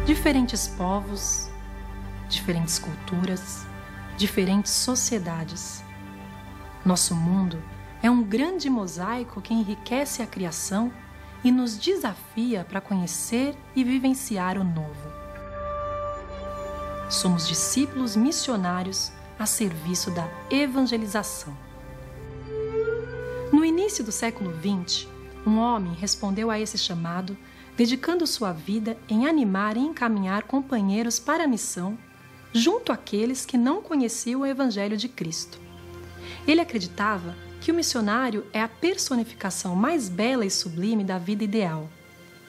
Diferentes povos, diferentes culturas, diferentes sociedades. Nosso mundo é um grande mosaico que enriquece a criação e nos desafia para conhecer e vivenciar o novo. Somos discípulos missionários a serviço da evangelização. No início do século XX, um homem respondeu a esse chamado, dedicando sua vida em animar e encaminhar companheiros para a missão, junto àqueles que não conheciam o Evangelho de Cristo. Ele acreditava que o missionário é a personificação mais bela e sublime da vida ideal.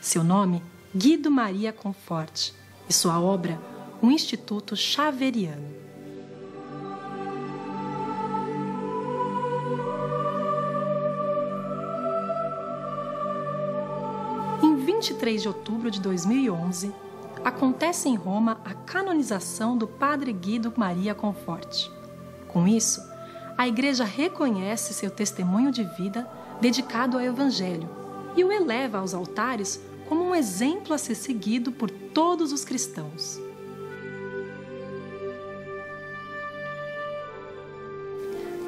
Seu nome, Guido Maria Conforti, e sua obra, o Instituto Xaveriano. Em 23 de outubro de 2011, acontece em Roma a canonização do Padre Guido Maria Conforti. Com isso, a Igreja reconhece seu testemunho de vida dedicado ao Evangelho e o eleva aos altares como um exemplo a ser seguido por todos os cristãos.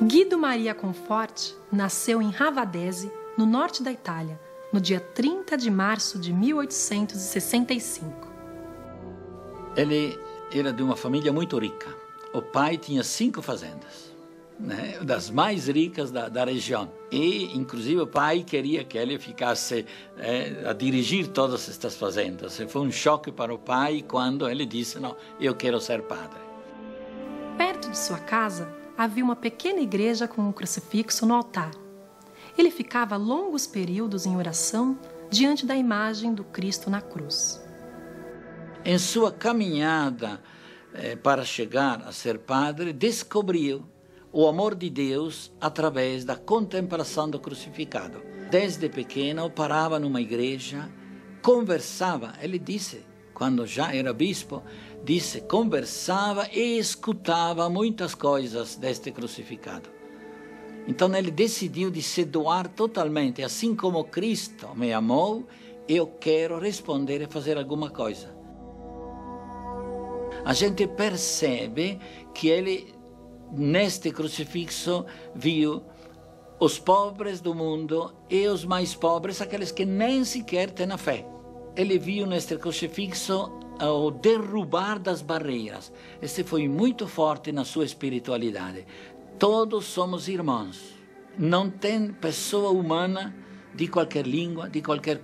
Guido Maria Conforti nasceu em Ravadese, no norte da Itália, no dia 30 de março de 1865. Ele era de uma família muito rica. O pai tinha 5 fazendas, né, das mais ricas da região. E, inclusive, o pai queria que ele ficasse a dirigir todas estas fazendas. E foi um choque para o pai quando ele disse, não, eu quero ser padre. Perto de sua casa havia uma pequena igreja com um crucifixo no altar. Ele ficava longos períodos em oração diante da imagem do Cristo na cruz. Em sua caminhada para chegar a ser padre, descobriu o amor de Deus através da contemplação do crucificado. Desde pequeno, parava numa igreja, conversava. Ele disse, quando já era bispo, conversava e escutava muitas coisas deste crucificado. Então ele decidiu de se doar totalmente, assim como Cristo me amou, eu quero responder e fazer alguma coisa. A gente percebe que ele, neste crucifixo, viu os pobres do mundo e os mais pobres, aqueles que nem sequer têm a fé. Ele viu neste crucifixo o derrubar das barreiras. Este foi muito forte na sua espiritualidade. Todos somos irmãos. Não tem pessoa humana de qualquer língua, de qualquer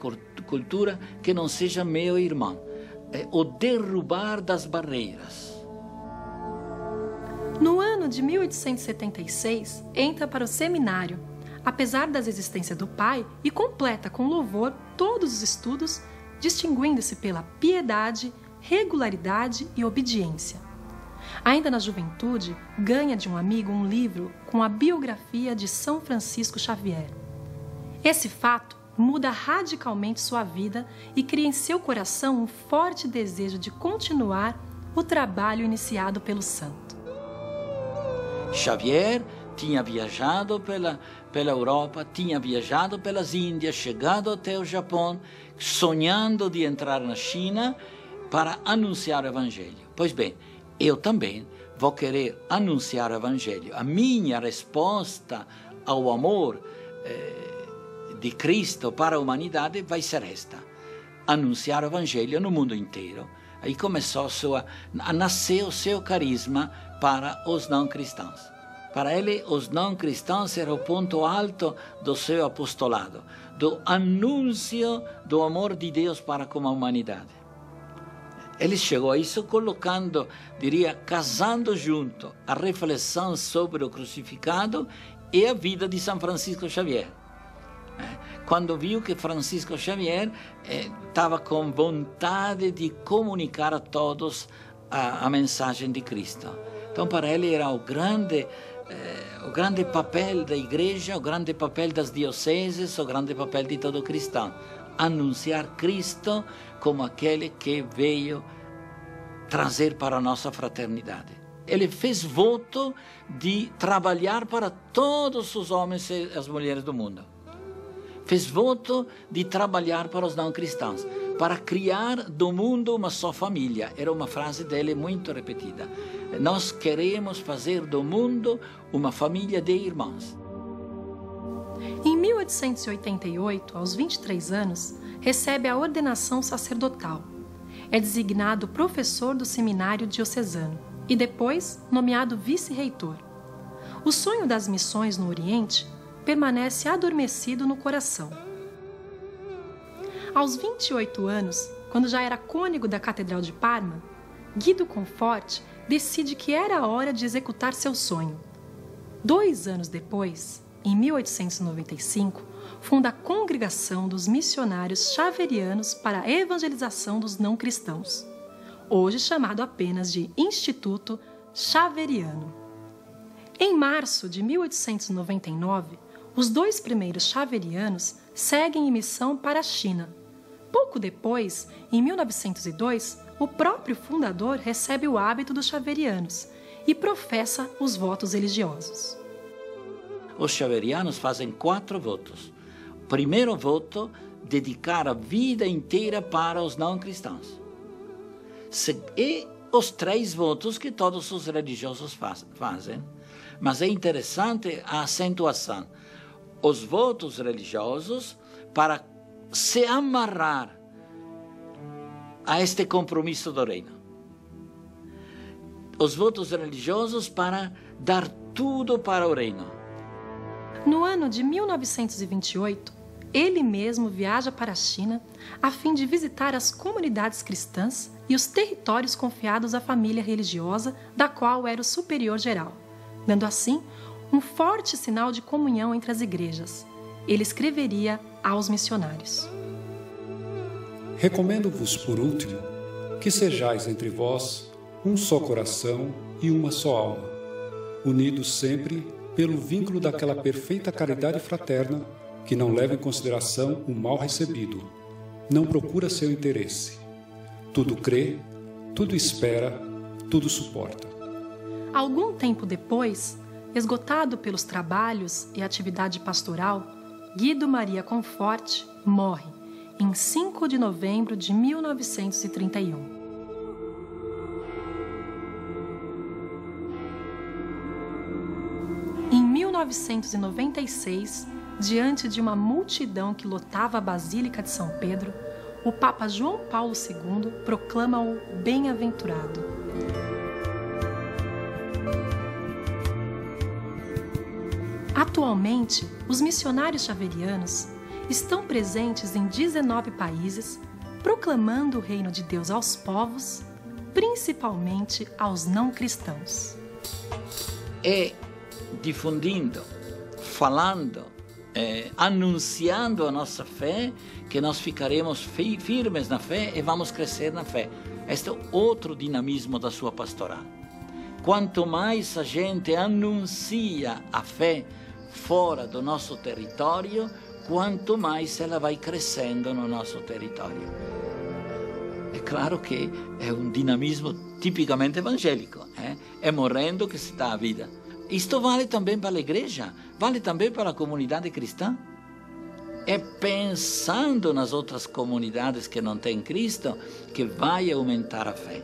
cultura, que não seja meu irmão. É o derrubar das barreiras. No ano de 1876, entra para o seminário, apesar das existências do pai, e completa com louvor todos os estudos, distinguindo-se pela piedade, regularidade e obediência. Ainda na juventude, ganha de um amigo um livro com a biografia de São Francisco Xavier. Esse fato muda radicalmente sua vida e cria em seu coração um forte desejo de continuar o trabalho iniciado pelo santo. Xavier tinha viajado pela Europa, tinha viajado pelas Índias, chegado até o Japão, sonhando de entrar na China para anunciar o Evangelho. Pois bem, eu também vou querer anunciar o Evangelho. A minha resposta ao amor de Cristo para a humanidade vai ser esta: anunciar o Evangelho no mundo inteiro. Aí começou a nascer o seu carisma para os não cristãos. Para ele, os não cristãos eram o ponto alto do seu apostolado, do anúncio do amor de Deus para com a humanidade. Ele chegou a isso colocando, diria, casando junto a reflexão sobre o crucificado e a vida de São Francisco Xavier. quando viu que Francisco Xavier estava com vontade de comunicar a todos a mensagem de Cristo. Então, para ele era o grande papel da igreja, o grande papel das dioceses, o grande papel de todo cristão, anunciar Cristo como aquele que veio trazer para a nossa fraternidade. Ele fez voto de trabalhar para todos os homens e as mulheres do mundo. Fez voto de trabalhar para os não cristãos, para criar do mundo uma só família. Era uma frase dele muito repetida. Nós queremos fazer do mundo uma família de irmãos. Em 1888, aos 23 anos, recebe a ordenação sacerdotal. É designado professor do seminário diocesano e depois nomeado vice-reitor. O sonho das missões no Oriente permanece adormecido no coração. Aos 28 anos, quando já era cônego da Catedral de Parma, Guido Conforti decide que era a hora de executar seu sonho. 2 anos depois, em 1895, funda a Congregação dos Missionários Xaverianos para a Evangelização dos Não Cristãos, hoje chamado apenas de Instituto Xaveriano. Em março de 1899, os 2 primeiros xaverianos seguem em missão para a China. Pouco depois, em 1902, o próprio fundador recebe o hábito dos xaverianos e professa os votos religiosos. Os xaverianos fazem 4 votos. Primeiro voto, dedicar a vida inteira para os não cristãos. E os 3 votos que todos os religiosos fazem. Mas é interessante a acentuação. Os votos religiosos para se amarrar a este compromisso do reino. Os votos religiosos para dar tudo para o reino. No ano de 1928, ele mesmo viaja para a China a fim de visitar as comunidades cristãs e os territórios confiados à família religiosa da qual era o superior geral, dando assim um forte sinal de comunhão entre as igrejas. Ele escreveria aos missionários: Recomendo-vos, por último, que sejais entre vós um só coração e uma só alma, unidos sempre pelo vínculo daquela perfeita caridade fraterna que não leva em consideração o mal recebido, não procura seu interesse. Tudo crê, tudo espera, tudo suporta. Algum tempo depois, esgotado pelos trabalhos e atividade pastoral, Guido Maria Conforti morre em 5 de novembro de 1931. Em 1996, diante de uma multidão que lotava a Basílica de São Pedro, o Papa João Paulo II proclama-o bem-aventurado. Atualmente, os missionários xaverianos estão presentes em 19 países, proclamando o reino de Deus aos povos, principalmente aos não cristãos. E difundindo, falando, anunciando a nossa fé, que nós ficaremos firmes na fé e vamos crescer na fé. Este é outro dinamismo da sua pastoral. Quanto mais a gente anuncia a fé fora do nosso território, quanto mais ela vai crescendo no nosso território. É claro que é um dinamismo tipicamente evangélico. É morrendo que se dá a vida. Isto vale também para a igreja, vale também para a comunidade cristã. É pensando nas outras comunidades que não têm Cristo que vai aumentar a fé.